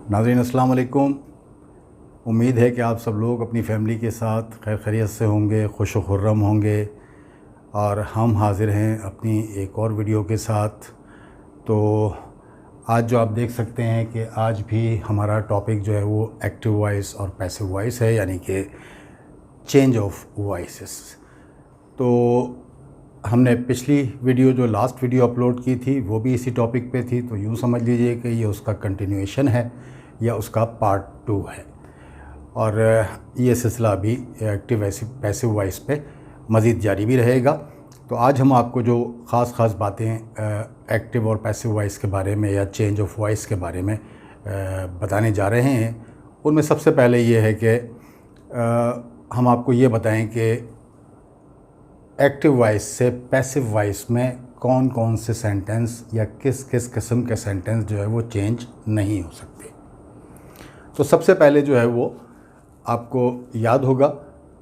नाज़रीन अस्सलाम वालेकुम। उम्मीद है कि आप सब लोग अपनी फैमिली के साथ खैर खैरियत से होंगे, खुश व खुर्रम होंगे। और हम हाज़िर हैं अपनी एक और वीडियो के साथ। तो आज जो आप देख सकते हैं कि आज भी हमारा टॉपिक जो है वो एक्टिव वॉइस और पैसिव वॉइस है, यानी कि चेंज ऑफ वॉइसेस। तो हमने पिछली वीडियो जो लास्ट वीडियो अपलोड की थी वो भी इसी टॉपिक पे थी, तो यूँ समझ लीजिए कि ये उसका कंटिन्यूएशन है या उसका पार्ट 2 है। और ये सिलसिला अभी एक्टिव पैसिव वॉइस पे मज़ीद जारी भी रहेगा। तो आज हम आपको जो ख़ास बातें एक्टिव और पैसिव वॉइस के बारे में या चेंज ऑफ वॉइस के बारे में बताने जा रहे हैं, उनमें सबसे पहले ये है कि हम आपको ये बताएं कि एक्टिव वॉइस से पैसिव वॉइस में कौन कौन से सेंटेंस या किस किस किस्म के सेंटेंस जो है वो चेंज नहीं हो सकते। तो सबसे पहले जो है वो आपको याद होगा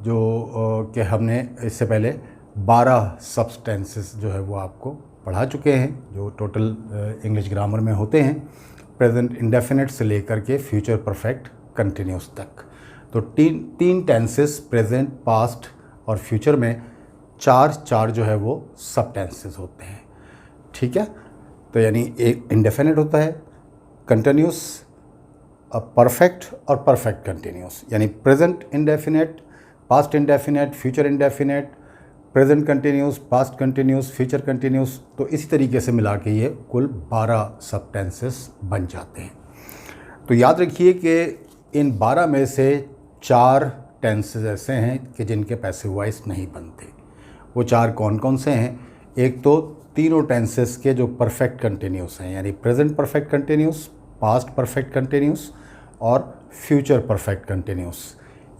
जो कि हमने इससे पहले 12 सब्सटेंसेस जो है वो आपको पढ़ा चुके हैं, जो टोटल इंग्लिश ग्रामर में होते हैं, प्रेजेंट इंडेफिनिट से लेकर के फ्यूचर परफेक्ट कंटिन्यूस तक। तो तीन टेंसेस प्रेजेंट, पास्ट और फ्यूचर में चार जो है वो सब टेंसेस होते हैं। ठीक है, तो यानी एक इंडेफिनिट होता है, कंटिन्यूस, परफेक्ट और परफेक्ट कंटिन्यूस, यानी present indefinite, past indefinite, future indefinite, present continuous, past continuous, future continuous. तो इसी तरीके से मिला के ये कुल 12 सब टेंसेस बन जाते हैं। तो याद रखिए कि इन 12 में से 4 टेंसेस ऐसे हैं कि जिनके पैसिव वॉइस नहीं बनते। वो 4 कौन कौन से हैं? एक तो तीनों टेंसेस के जो परफेक्ट कंटिन्यूस हैं, यानी present perfect continuous, past perfect continuous और फ्यूचर परफेक्ट कंटिन्यूस,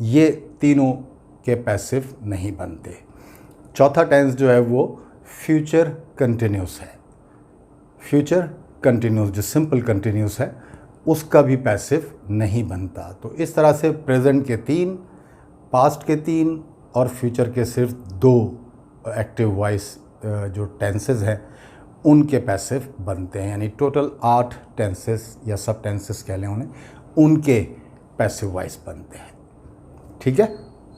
ये तीनों के पैसिव नहीं बनते। चौथा टेंस जो है वो फ्यूचर कंटिन्यूस है। फ्यूचर कंटिन्यूस जो सिंपल कंटिन्यूस है उसका भी पैसिव नहीं बनता। तो इस तरह से प्रेजेंट के 3, पास्ट के 3 और फ्यूचर के सिर्फ 2 एक्टिव वॉइस जो टेंसेस हैं उनके पैसिव बनते हैं, यानी टोटल 8 टेंसेस या सब टेंसेस कह लें उन्हें, उनके पैसिव वॉइस बनते हैं। ठीक है,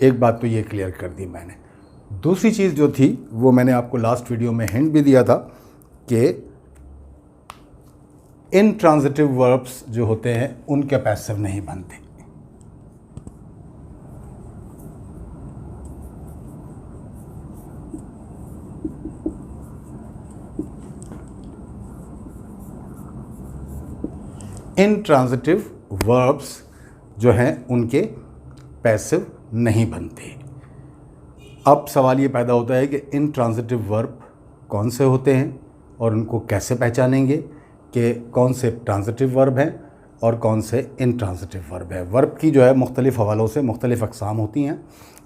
एक बात तो ये क्लियर कर दी मैंने। दूसरी चीज़ जो थी वो मैंने आपको लास्ट वीडियो में हिंट भी दिया था कि इनट्रांजिटिव वर्ब्स जो होते हैं उनके पैसिव नहीं बनते। इनट्रांजिटिव वर्ब्स जो हैं उनके पैसिव नहीं बनते। अब सवाल ये पैदा होता है कि इनट्रांजिटिव वर्ब कौन से होते हैं और उनको कैसे पहचानेंगे कि कौन से ट्रांजिटिव वर्ब हैं और कौन से इनट्रांजिटिव वर्ब है। वर्ब की जो है मुख्तलिफ़ हवालों से मुख्तलिफ़ अक़साम होती हैं,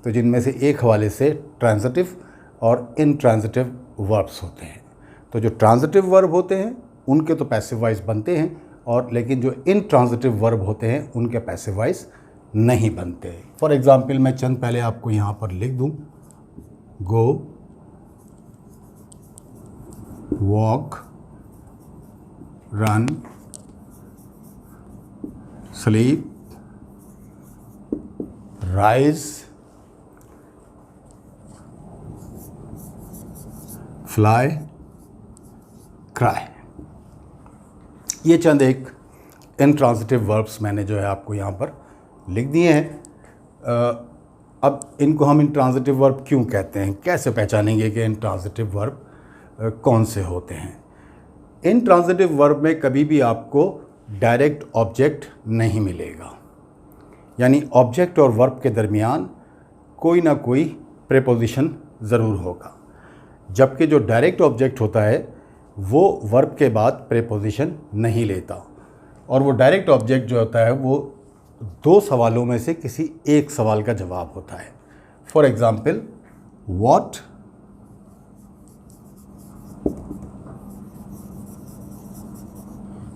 तो जिनमें से एक हवाले से ट्रांजिटिव और इनट्रांजिटिव वर्ब्स होते हैं। तो जो ट्रांजिटिव वर्ब होते हैं उनके तो पैसिव वॉइस बनते हैं, और लेकिन जो इनट्रांजिटिव वर्ब होते हैं उनके पैसिव वॉइस नहीं बनते। फॉर एग्ज़ाम्पल मैं चंद पहले आपको यहाँ पर लिख दूँ, go, walk, run, sleep, rise, fly, cry. ये चंद एक इनट्रांजिटिव वर्ब्स मैंने जो है आपको यहाँ पर लिख दिए हैं। अब इनको हम इनट्रांजिटिव वर्ब क्यों कहते हैं, कैसे पहचानेंगे कि इनट्रांजिटिव वर्ब कौन से होते हैं? इनट्रांजिटिव वर्ब में कभी भी आपको डायरेक्ट ऑब्जेक्ट नहीं मिलेगा, यानी ऑब्जेक्ट और वर्ब के दरमियान कोई ना कोई प्रीपोजिशन ज़रूर होगा। जबकि जो डायरेक्ट ऑब्जेक्ट होता है वो वर्ब के बाद प्रीपोजिशन नहीं लेता, और वो डायरेक्ट ऑब्जेक्ट जो होता है वो 2 सवालों में से किसी एक सवाल का जवाब होता है। फॉर एग्ज़ाम्पल, व्हाट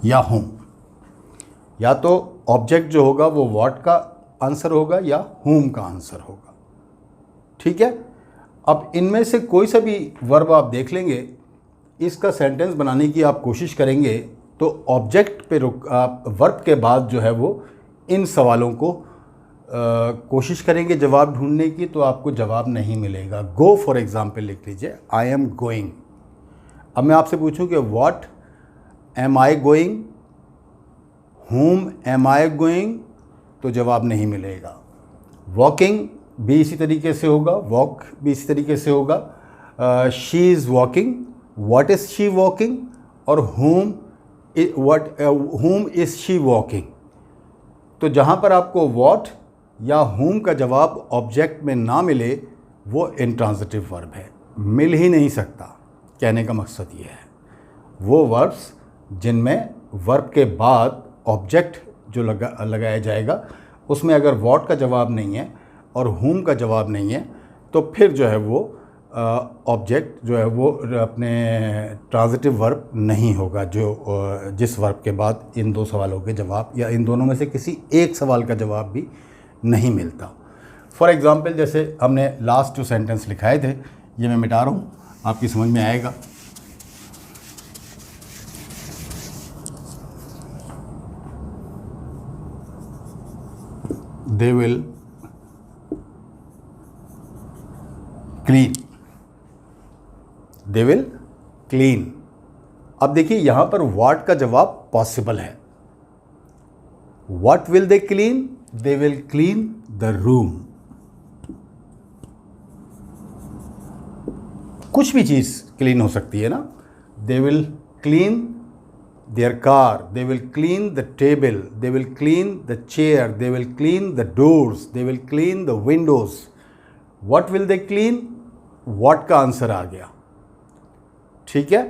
या होम। या तो ऑब्जेक्ट जो होगा वो व्हाट का आंसर होगा या होम का आंसर होगा। ठीक है, अब इनमें से कोई सा भी वर्ब आप देख लेंगे, इसका सेंटेंस बनाने की आप कोशिश करेंगे तो ऑब्जेक्ट पे रुक आप वर्ब के बाद जो है वो इन सवालों को कोशिश करेंगे जवाब ढूंढने की, तो आपको जवाब नहीं मिलेगा। गो फॉर एग्ज़ाम्पल लिख लीजिए, आई एम गोइंग। अब मैं आपसे पूछूं कि what am I going, whom am I going, तो जवाब नहीं मिलेगा। वॉकिंग भी इसी तरीके से होगा, वॉक भी इसी तरीके से होगा। She is walking, what is she walking, और whom इज़ शी वॉकिंग। तो जहाँ पर आपको व्हाट या whom का जवाब ऑब्जेक्ट में ना मिले वो इंट्रांजिटिव वर्ब है, मिल ही नहीं सकता। कहने का मकसद ये है, वो वर्ब्स जिनमें वर्ब के बाद ऑब्जेक्ट जो लगाया जाएगा उसमें अगर व्हाट का जवाब नहीं है और whom का जवाब नहीं है, तो फिर जो है वो ऑब्जेक्ट जो है वो अपने ट्रांजिटिव वर्ब नहीं होगा, जो जिस वर्ब के बाद इन दो सवालों के जवाब या इन दोनों में से किसी एक सवाल का जवाब भी नहीं मिलता। फॉर एग्ज़ाम्पल जैसे हमने लास्ट जो सेंटेंस लिखाए थे, ये मैं मिटा रहा हूँ, आपकी समझ में आएगा। They will clean, they will clean। अब देखिए यहाँ पर what का जवाब पॉसिबल है। What will they clean? They will clean the room। कुछ भी चीज़ क्लीन हो सकती है ना। They will clean their car, they will clean the table, they will clean the chair, they will clean the doors, they will clean the windows। What will they clean? What का answer आ गया, ठीक है।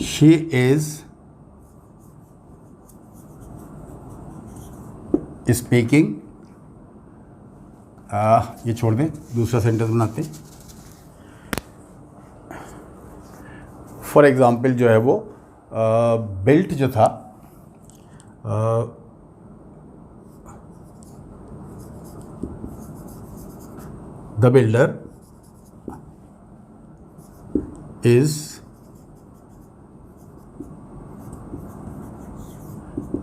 She is speaking, ये छोड़ दें, दूसरा sentence बनाते हैं। फॉर एग्ज़ाम्पल जो है वो बिल्ट जो था, the builder is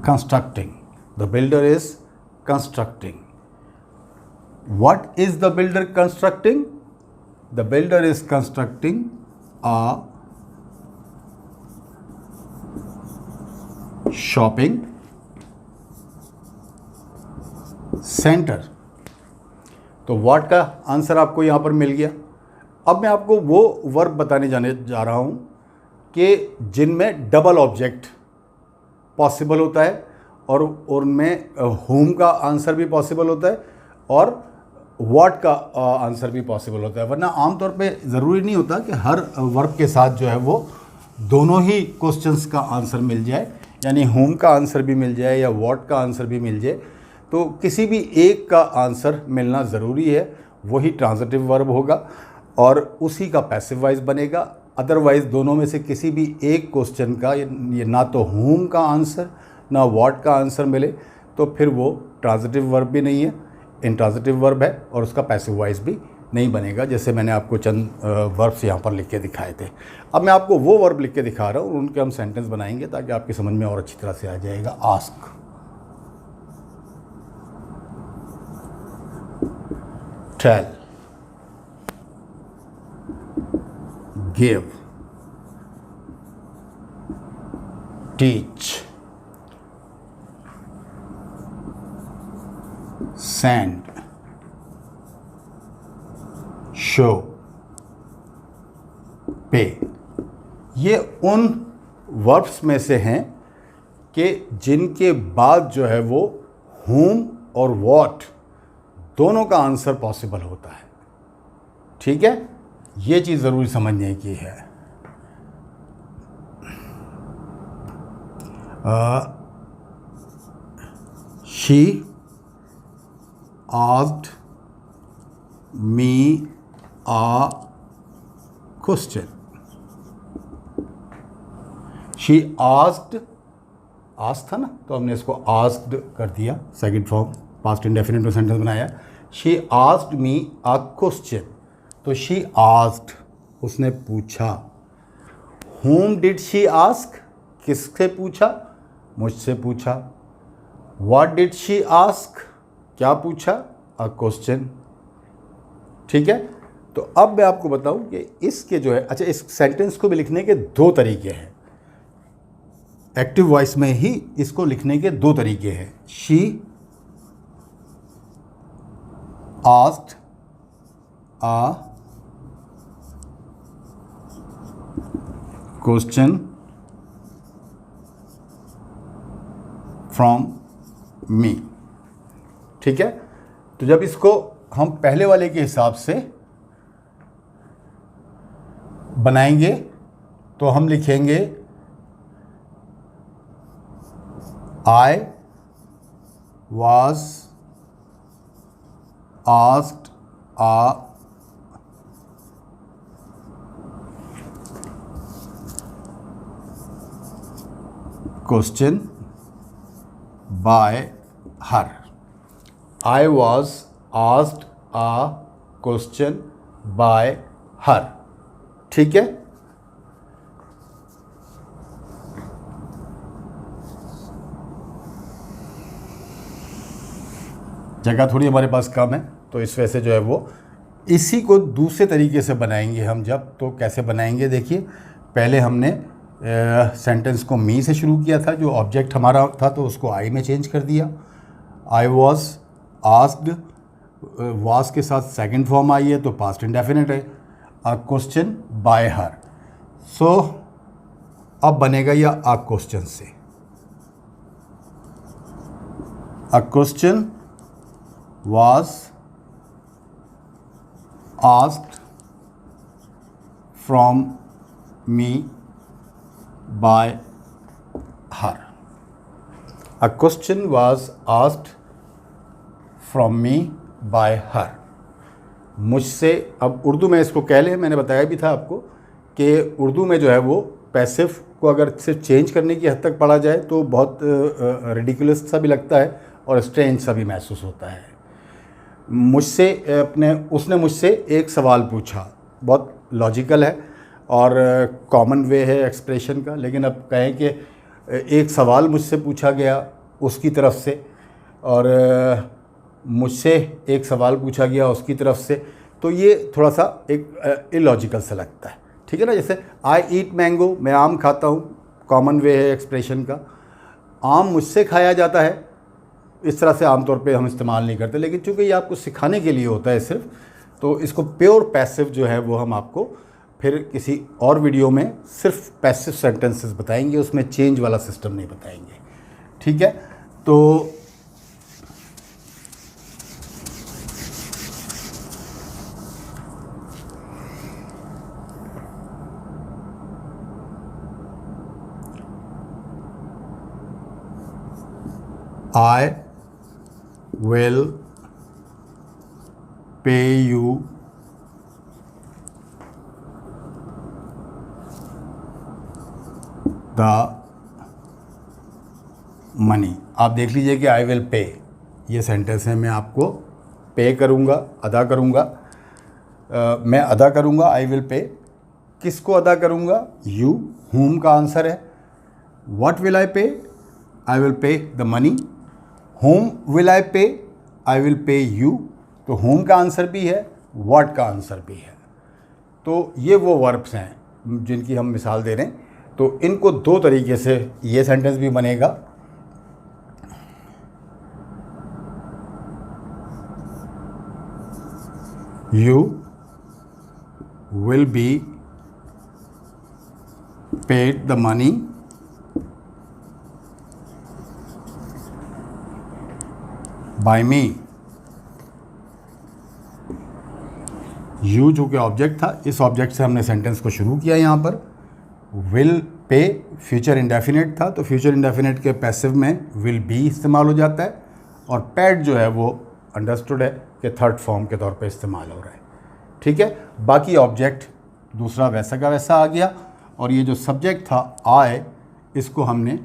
constructing, the builder is constructing. What is the builder constructing? The builder is constructing a shopping centre. तो व्हाट का आंसर आपको यहाँ पर मिल गया। अब मैं आपको वो वर्ब बताने जाने जा रहा हूँ कि जिनमें डबल ऑब्जेक्ट पॉसिबल होता है और उनमें whom का आंसर भी पॉसिबल होता है और व्हाट का आंसर भी पॉसिबल होता है। वरना आमतौर पे ज़रूरी नहीं होता कि हर वर्ब के साथ जो है वो दोनों ही क्वेश्चंस का आंसर मिल जाए, यानी whom का आंसर भी मिल जाए या व्हाट का आंसर भी मिल जाए। तो किसी भी एक का आंसर मिलना ज़रूरी है, वही ट्रांजिटिव वर्ब होगा और उसी का पैसिव वॉइस बनेगा। अदरवाइज़ दोनों में से किसी भी एक क्वेश्चन का ये ना तो whom का आंसर ना व्हाट का आंसर मिले तो फिर वो ट्रांजिटिव वर्ब भी नहीं है, इंट्रांजिटिव वर्ब है और उसका पैसिव वॉइस भी नहीं बनेगा। जैसे मैंने आपको चंद वर्ब्स यहाँ पर लिख के दिखाए थे। अब मैं आपको वो वर्ब लिख के दिखा रहा हूँ, उनके हम सेंटेंस बनाएंगे ताकि आपकी समझ में और अच्छी तरह से आ जाएगा। Ask, tell, give, teach, send, show, pay. ये उन वर्ब्स में से हैं कि जिनके बाद जो है वो whom और what दोनों का आंसर पॉसिबल होता है। ठीक है, ये चीज़ ज़रूरी समझने की है। She asked me a question. She asked, asked था ना, तो हमने इसको asked कर दिया, सेकंड फॉर्म पास्ट इंडेफिनिट में सेंटेंस बनाया। She asked me a question, तो she asked उसने पूछा। whom did she ask, किससे पूछा, मुझसे पूछा। what did she ask, क्या पूछा, a question। ठीक है, तो अब मैं आपको बताऊं कि इसके जो है, अच्छा इस सेंटेंस को भी लिखने के दो तरीके हैं, एक्टिव वॉइस में ही इसको लिखने के दो तरीके हैं। She asked a question from me. ठीक है, तो जब इसको हम पहले वाले के हिसाब से बनाएंगे तो हम लिखेंगे I was asked a question by her. I was asked a question by her. ठीक है, जगह थोड़ी हमारे पास कम है तो इस वजह से जो है वो इसी को दूसरे तरीके से बनाएंगे हम। जब तो कैसे बनाएंगे, देखिए पहले हमने सेंटेंस को मी से शुरू किया था, जो ऑब्जेक्ट हमारा था तो उसको आई में चेंज कर दिया। आई वॉज आस्क्ड, वाज के साथ सेकंड फॉर्म आई है तो पास्ट इंडेफिनिट है, अ क्वेश्चन बाय हर। सो अब बनेगा या अ क्वेश्चन से, a question was asked from me by her. A question was asked from me by her. मुझसे, अब उर्दू में इसको कह लें, मैंने बताया भी था आपको कि उर्दू में जो है वो पैसिव को अगर सिर्फ चेंज करने की हद तक पढ़ा जाए तो बहुत रिडिकुलस सा भी लगता है और स्ट्रेंज सा भी महसूस होता है। मुझसे उसने मुझसे एक सवाल पूछा, बहुत लॉजिकल है और कॉमन वे है एक्सप्रेशन का, लेकिन अब कहें कि एक सवाल मुझसे पूछा गया उसकी तरफ से और मुझसे एक सवाल पूछा गया उसकी तरफ से, तो ये थोड़ा सा एक इलॉजिकल सा लगता है। ठीक है ना, जैसे आई ईट मैंगो, मैं आम खाता हूँ, कॉमन वे है एक्सप्रेशन का। आम मुझसे खाया जाता है, इस तरह से आमतौर पे हम इस्तेमाल नहीं करते, लेकिन चूंकि ये आपको सिखाने के लिए होता है सिर्फ, तो इसको प्योर पैसिव जो है वो हम आपको फिर किसी और वीडियो में सिर्फ पैसिव सेंटेंसेस बताएंगे, उसमें चेंज वाला सिस्टम नहीं बताएंगे। ठीक है, तो I will pay you the money। आप देख लीजिए कि आई विल पे, ये सेंटेंस है, मैं आपको पे करूँगा, अदा करूँगा। मैं अदा करूँगा, आई विल पे। किसको अदा करूँगा? यू। whom का आंसर है। what will I pay? I will pay the money। whom will I pay? I will pay you। तो whom का आंसर भी है, what का आंसर भी है। तो ये वो वर्ब्स हैं जिनकी हम मिसाल दे रहे हैं। तो इनको दो तरीके से ये सेंटेंस भी बनेगा। You will be paid the money by me। You जो कि ऑब्जेक्ट था, इस ऑब्जेक्ट से हमने सेंटेंस को शुरू किया। यहाँ पर विल पे फ्यूचर इंडेफिनिट था, तो फ्यूचर इंडेफिनिट के पैसिव में विल बी इस्तेमाल हो जाता है, और पेड जो है वो अंडरस्टूड है कि थर्ड फॉर्म के तौर पे इस्तेमाल हो रहा है। ठीक है, बाकी ऑब्जेक्ट दूसरा वैसा का वैसा आ गया, और ये जो सब्जेक्ट था आई, इसको हमने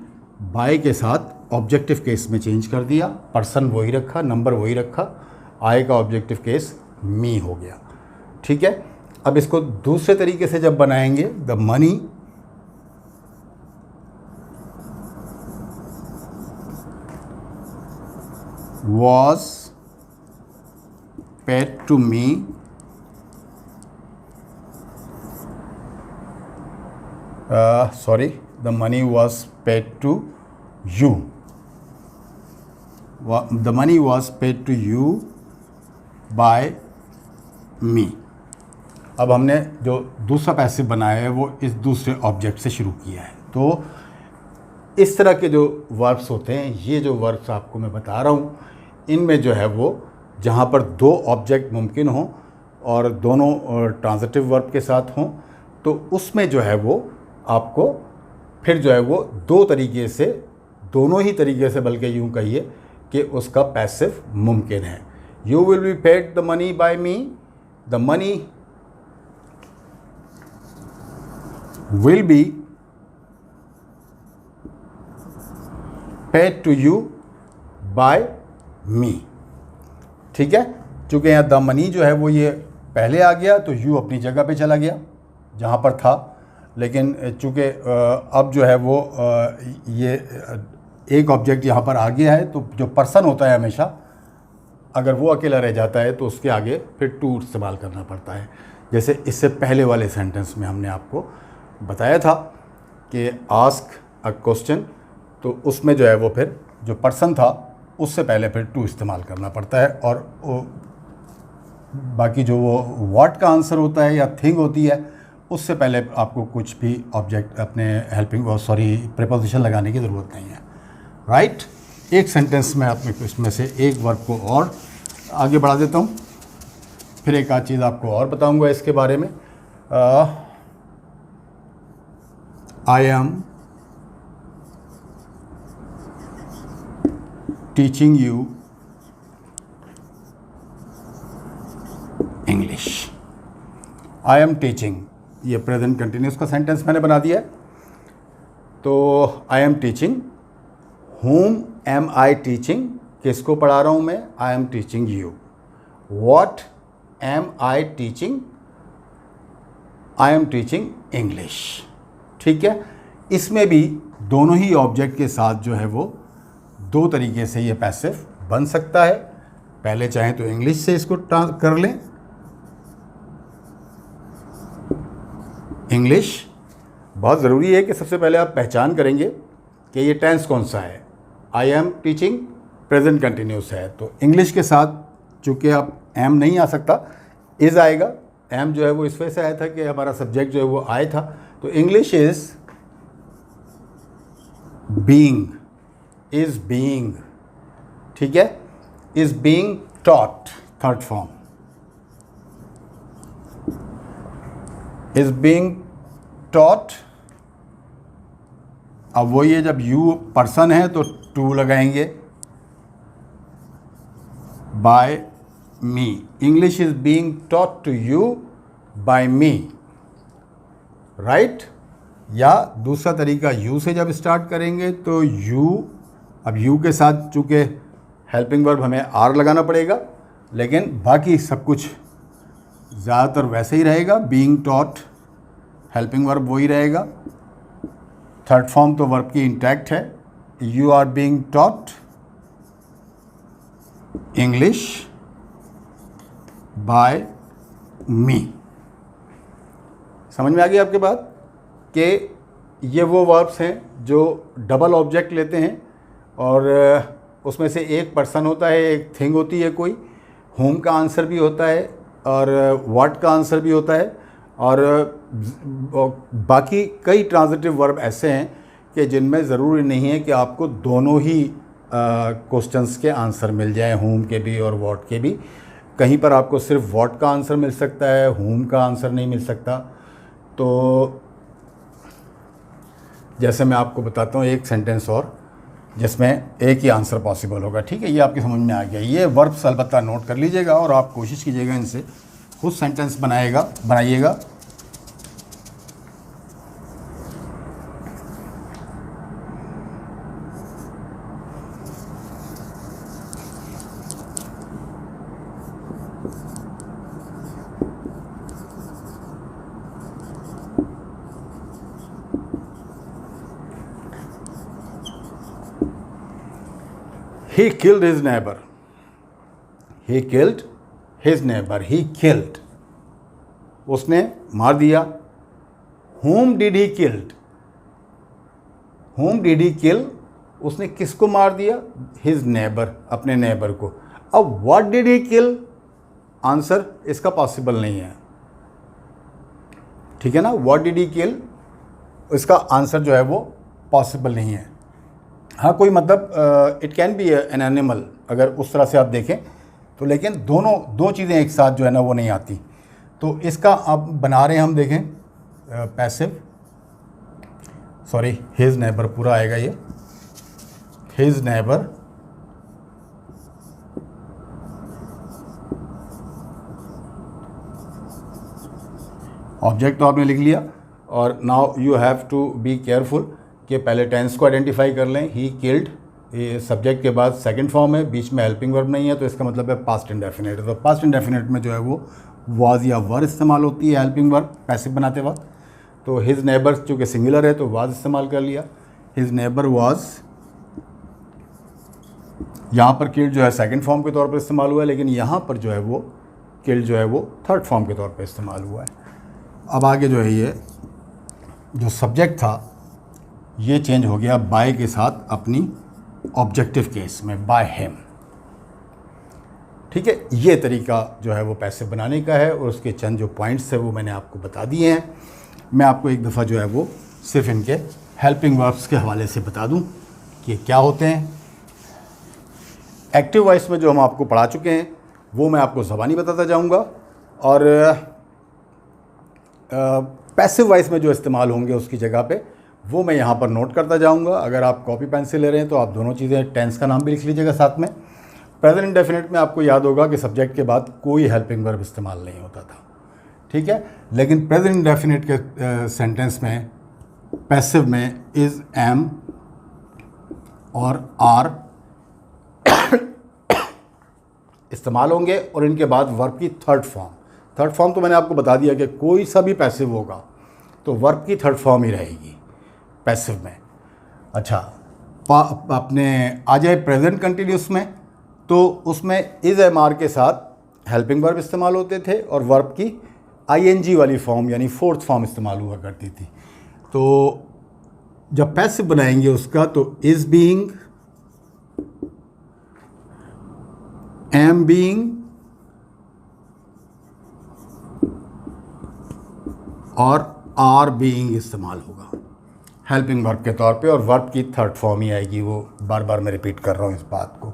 बाय के साथ ऑब्जेक्टिव केस में चेंज कर दिया। पर्सन वही रखा, नंबर वही रखा, आई का ऑब्जेक्टिव केस मी हो गया। ठीक है, अब इसको दूसरे तरीके से जब बनाएंगे, the money was paid to me the money was paid to you. The money was paid to you by me. अब हमने जो दूसरा पैसिव बनाया है वो इस दूसरे ऑब्जेक्ट से शुरू किया है। तो इस तरह के जो वर्ब्स होते हैं, ये जो वर्ब्स आपको मैं बता रहा हूँ, इनमें जो है वो जहाँ पर दो ऑब्जेक्ट मुमकिन हों और दोनों ट्रांजिटिव वर्ब के साथ हों, तो उसमें जो है वो आपको फिर जो है वो दो तरीके से, दोनों ही तरीके से बल्कि यूँ कहिए कि उसका पैसिव मुमकिन है। You will be paid the money by me, the money will be paid to you by me. ठीक है, चूँकि यहाँ द मनी जो है वो ये पहले आ गया तो यू अपनी जगह पे चला गया जहाँ पर था, लेकिन चूँकि अब जो है वो ये एक ऑब्जेक्ट यहाँ पर आ गया है, तो जो पर्सन होता है हमेशा अगर वो अकेला रह जाता है तो उसके आगे फिर टू इस्तेमाल करना पड़ता है। जैसे इससे पहले वाले सेंटेंस में हमने आपको बताया था कि आस्क अ क्वेश्चन, तो उसमें जो है वो फिर जो पर्सन था उससे पहले फिर टू इस्तेमाल करना पड़ता है, और बाकी जो वो व्हाट का आंसर होता है या थिंग होती है उससे पहले आपको कुछ भी ऑब्जेक्ट अपने हेल्पिंग प्रीपोजिशन लगाने की ज़रूरत नहीं है। राइट, एक सेंटेंस में अपने इसमें से एक वर्ब को और आगे बढ़ा देता हूँ, फिर एक आध चीज़ आपको और बताऊँगा इसके बारे में। I am teaching you English. I am teaching, ये प्रेजेंट कंटिन्यूस का सेंटेंस मैंने बना दिया है। तो I am teaching, whom am I teaching, किसको पढ़ा रहा हूँ मैं, I am teaching you. What am I teaching, I am teaching English. ठीक है, इसमें भी दोनों ही ऑब्जेक्ट के साथ जो है वो दो तरीके से ये पैसिव बन सकता है। पहले चाहें तो इंग्लिश से इसको कर लें, इंग्लिश। बहुत ज़रूरी है कि सबसे पहले आप पहचान करेंगे कि ये टेंस कौन सा है। I am teaching present continuous है, तो इंग्लिश के साथ चूँकि आप एम नहीं आ सकता, इज़ आएगा। एम जो है वो इस वजह से आया था कि हमारा सब्जेक्ट जो है वो आए था, तो English is being, is being. ठीक है, is being taught, third form, is being taught. अब वो ये जब यू पर्सन है तो टू लगाएंगे, by me. English is being taught to you by me. Right, या दूसरा तरीका यू से जब स्टार्ट करेंगे तो यू, अब यू के साथ चूँकि हेल्पिंग वर्ब हमें आर लगाना पड़ेगा, लेकिन बाकी सब कुछ ज़्यादातर वैसे ही रहेगा। बीइंग टॉट हेल्पिंग वर्ब वही रहेगा, थर्ड फॉर्म तो वर्ब की इंटैक्ट है। You are being taught English by me. समझ में आ गई आपके बात कि ये वो वर्ब्स हैं जो डबल ऑब्जेक्ट लेते हैं और उसमें से एक पर्सन होता है, एक थिंग होती है कोई, होम का आंसर भी होता है और व्हाट का आंसर भी होता है, और बाकी कई ट्रांजिटिव वर्ब ऐसे हैं कि जिनमें ज़रूरी नहीं है कि आपको दोनों ही क्वेश्चंस के आंसर मिल जाए, होम के भी और व्हाट के भी। कहीं पर आपको सिर्फ व्हाट का आंसर मिल सकता है, होम का आंसर नहीं मिल सकता। तो जैसे मैं आपको बताता हूँ एक सेंटेंस और जिसमें एक ही आंसर पॉसिबल होगा। ठीक है, ये आपकी समझ में आ गया। ये वर्ब्स अलबत्ता नोट कर लीजिएगा और आप कोशिश कीजिएगा इनसे खुद सेंटेंस बनाइएगा। He killed his neighbour, he killed his neighbour, he killed, उसने मार दिया। whom did he killed, whom did he kill, उसने किसको मार दिया? his neighbor, अपने नेबर को। अब what did he kill, answer इसका पॉसिबल नहीं है, ठीक है ना। what did he kill, इसका आंसर जो है वो पॉसिबल नहीं है। हाँ, कोई मतलब it can be an animal, अगर उस तरह से आप देखें तो, लेकिन दो चीज़ें एक साथ जो है ना वो नहीं आती। तो इसका अब बना रहे हैं हम, देखें पैसिव, सॉरी हिज नेबर पूरा आएगा ये, हिज नेबर, ऑब्जेक्ट तो आपने लिख लिया। और now you have to be careful कि पहले टेंस को आइडेंटिफाई कर लें। ही किल्ड, ये सब्जेक्ट के बाद सेकंड फॉर्म है, बीच में हेल्पिंग वर्ब नहीं है, तो इसका मतलब है पास्ट इंडेफिनिट। तो पास्ट इंडेफिनिट में जो है वो वाज या वर इस्तेमाल होती है हेल्पिंग वर्ब पैसिव बनाते वक्त। तो हिज नेबर चूँकि सिंगुलर है तो वाज इस्तेमाल कर लिया, हिज नेबर वाज। यहाँ पर किल्ड जो है सेकंड फॉर्म के तौर पर इस्तेमाल हुआ है, लेकिन यहाँ पर जो है वो किल्ड जो है वो थर्ड फॉर्म के तौर पर इस्तेमाल हुआ है। अब आगे जो है ये जो सब्जेक्ट था ये चेंज हो गया बाय के साथ अपनी ऑब्जेक्टिव केस में, बाय हिम, ठीक है। ये तरीका जो है वो पैसिव बनाने का है और उसके चंद जो पॉइंट्स है वो मैंने आपको बता दिए हैं। मैं आपको एक दफ़ा जो है वो सिर्फ इनके हेल्पिंग वर्ब्स के हवाले से बता दूं कि क्या होते हैं। एक्टिव वॉइस में जो हम आपको पढ़ा चुके हैं वो मैं आपको ज़बानी बताता जाऊंगा, और पैसिव वॉइस में जो इस्तेमाल होंगे उसकी जगह पे वो मैं यहाँ पर नोट करता जाऊँगा। अगर आप कॉपी पेन से ले रहे हैं तो आप दोनों चीज़ें, टेंस का नाम भी लिख लीजिएगा साथ में। प्रेजेंट इंडेफिनिट में आपको याद होगा कि सब्जेक्ट के बाद कोई हेल्पिंग वर्ब इस्तेमाल नहीं होता था, ठीक है। लेकिन प्रेजेंट इंडेफिनिट के सेंटेंस में पैसिव में इज़, एम और आर इस्तेमाल होंगे, और इनके बाद वर्ब की थर्ड फॉर्म तो मैंने आपको बता दिया कि कोई सा भी पैसिव होगा तो वर्ब की थर्ड फॉर्म ही रहेगी पैसिव में। अच्छा, अपने आ जाए प्रेजेंट कंटिन्यूस में, तो उसमें इज़ एम आर के साथ हेल्पिंग वर्ब इस्तेमाल होते थे और वर्ब की आईएनजी वाली फॉर्म यानी फोर्थ फॉर्म इस्तेमाल हुआ करती थी। तो जब पैसिव बनाएंगे उसका तो इज़ बीइंग, एम बीइंग और आर बीइंग इस्तेमाल होगा हेल्पिंग वर्ब के तौर पे, और वर्ब की थर्ड फॉर्म ही आएगी। वो बार बार मैं रिपीट कर रहा हूँ इस बात को।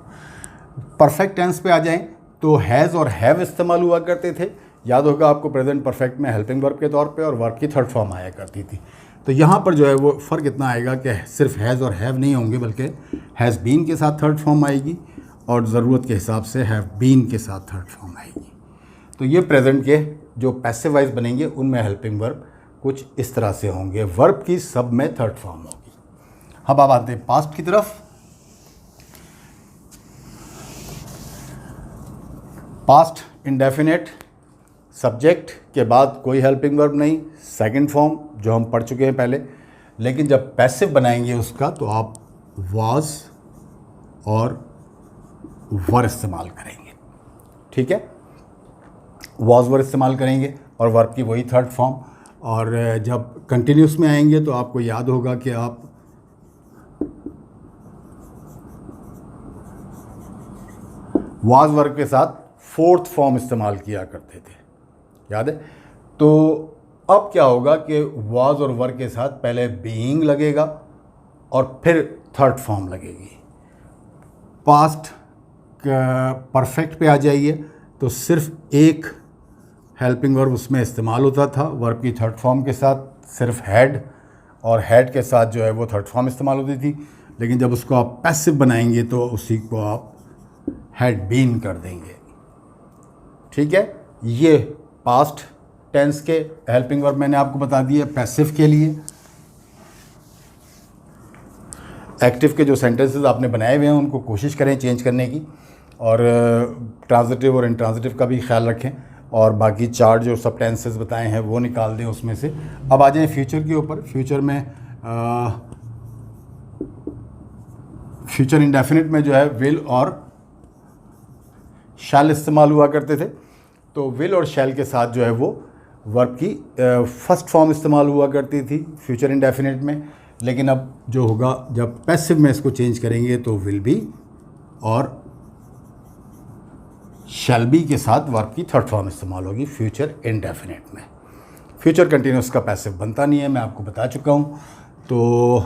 परफेक्ट टेंस पे आ जाएं तो हैज़ और हैव इस्तेमाल हुआ करते थे। याद होगा आपको, प्रेजेंट परफेक्ट में हेल्पिंग वर्ब के तौर पे और वर्ब की थर्ड फॉर्म आया करती थी। तो यहाँ पर जो है वो फ़र्क इतना आएगा कि सिर्फ हैज़ और हैव नहीं होंगे, बल्कि हैज़ बीन के साथ थर्ड फॉर्म आएगी और ज़रूरत के हिसाब से हैव बीन के साथ थर्ड फॉर्म आएगी। तो ये प्रेजेंट के जो पैसिव वाइज बनेंगे उनमें हेल्पिंग वर्ब कुछ इस तरह से होंगे, वर्ब की सब में थर्ड फॉर्म होगी। अब आप आते हैं पास्ट की तरफ। पास्ट इंडेफिनेट, सब्जेक्ट के बाद कोई हेल्पिंग वर्ब नहीं, सेकंड फॉर्म जो हम पढ़ चुके हैं पहले। लेकिन जब पैसिव बनाएंगे उसका तो आप वाज और वर इस्तेमाल करेंगे, ठीक है। वाज वर इस्तेमाल करेंगे और वर्ब की वही थर्ड फॉर्म। और जब कंटिन्यूस में आएंगे तो आपको याद होगा कि आप वाज वर्ब के साथ फोर्थ फॉर्म इस्तेमाल किया करते थे, याद है। तो अब क्या होगा कि वाज और वर के साथ पहले बीइंग लगेगा और फिर थर्ड फॉर्म लगेगी। पास्ट परफेक्ट पे आ जाइए तो सिर्फ एक हेल्पिंग वर्ब उसमें इस्तेमाल होता था वर्ब की थर्ड फॉर्म के साथ, सिर्फ हैड, और हैड के साथ जो है वो थर्ड फॉर्म इस्तेमाल होती थी। लेकिन जब उसको आप पैसिव बनाएंगे तो उसी को आप हैड बीन कर देंगे, ठीक है। ये पास्ट टेंस के हेल्पिंग वर्ब मैंने आपको बता दिए। पैसिव के लिए एक्टिव के जो सेंटेंसेस आपने बनाए हुए हैं उनको कोशिश करें चेंज करने की, और ट्रांजिटिव और इंट्रांजिटिव का भी ख्याल रखें, और बाकी चार जो सब टेंसेस बताए हैं वो निकाल दें उसमें से। अब आ जाएं फ्यूचर के ऊपर। फ्यूचर में फ्यूचर इंडेफिनिट में जो है विल और शैल इस्तेमाल हुआ करते थे। तो विल और शैल के साथ जो है वो वर्ब की फर्स्ट फॉर्म इस्तेमाल हुआ करती थी फ्यूचर इंडेफिनिट में। लेकिन अब जो होगा, जब पैसिव में इसको चेंज करेंगे तो विल बी और शैल बी के साथ वर्ब की थर्ड फॉर्म इस्तेमाल होगी फ्यूचर इंडेफिनिट में। फ्यूचर कंटिन्यूस का पैसिव बनता नहीं है, मैं आपको बता चुका हूँ। तो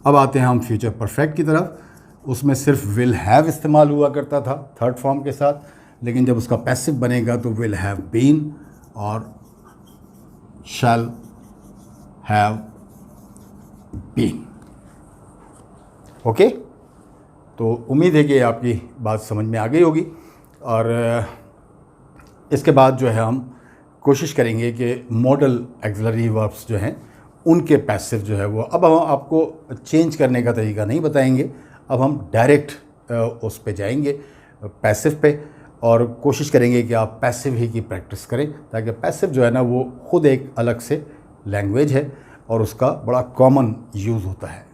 अब आते हैं हम फ्यूचर परफेक्ट की तरफ। उसमें सिर्फ विल हैव इस्तेमाल हुआ करता था थर्ड फॉर्म के साथ, लेकिन जब उसका पैसिव बनेगा तो विल हैव बीन और शैल हैव बीन। ओके, तो उम्मीद है कि आपकी बात समझ में आ गई होगी। और इसके बाद जो है हम कोशिश करेंगे कि मॉडल एक्सिलरी वर्ब्स जो हैं उनके पैसिव जो है वो, अब हम आपको चेंज करने का तरीका नहीं बताएंगे, अब हम डायरेक्ट उस पे जाएंगे पैसिव पे, और कोशिश करेंगे कि आप पैसिव ही की प्रैक्टिस करें, ताकि पैसिव जो है ना वो ख़ुद एक अलग से लैंग्वेज है और उसका बड़ा कॉमन यूज़ होता है।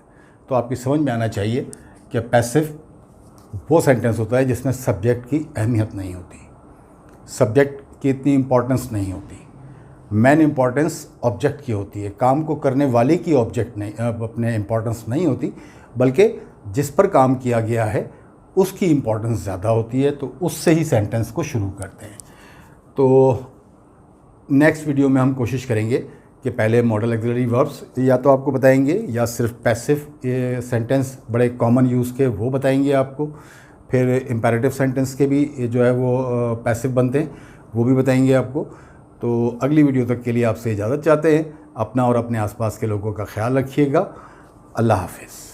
तो आपकी समझ में आना चाहिए कि पैसिव वो सेंटेंस होता है जिसमें सब्जेक्ट की अहमियत नहीं होती, सब्जेक्ट की इतनी इम्पोर्टेंस नहीं होती, मेन इम्पोर्टेंस ऑब्जेक्ट की होती है, काम को करने वाले की ऑब्जेक्ट नहीं अपने इम्पोर्टेंस नहीं होती, बल्कि जिस पर काम किया गया है उसकी इम्पोर्टेंस ज़्यादा होती है। तो उससे ही सेंटेंस को शुरू करते हैं। तो नेक्स्ट वीडियो में हम कोशिश करेंगे कि पहले मॉडल एक्सिलरी वर्ब्स या तो आपको बताएंगे, या सिर्फ पैसिव सेंटेंस बड़े कॉमन यूज़ के वो बताएंगे आपको, फिर इम्पेरेटिव सेंटेंस के भी जो है वो पैसिव बनते हैं वो भी बताएंगे आपको। तो अगली वीडियो तक के लिए आपसे इजाज़त चाहते हैं। अपना और अपने आसपास के लोगों का ख्याल रखिएगा। अल्लाह हाफ़िज़।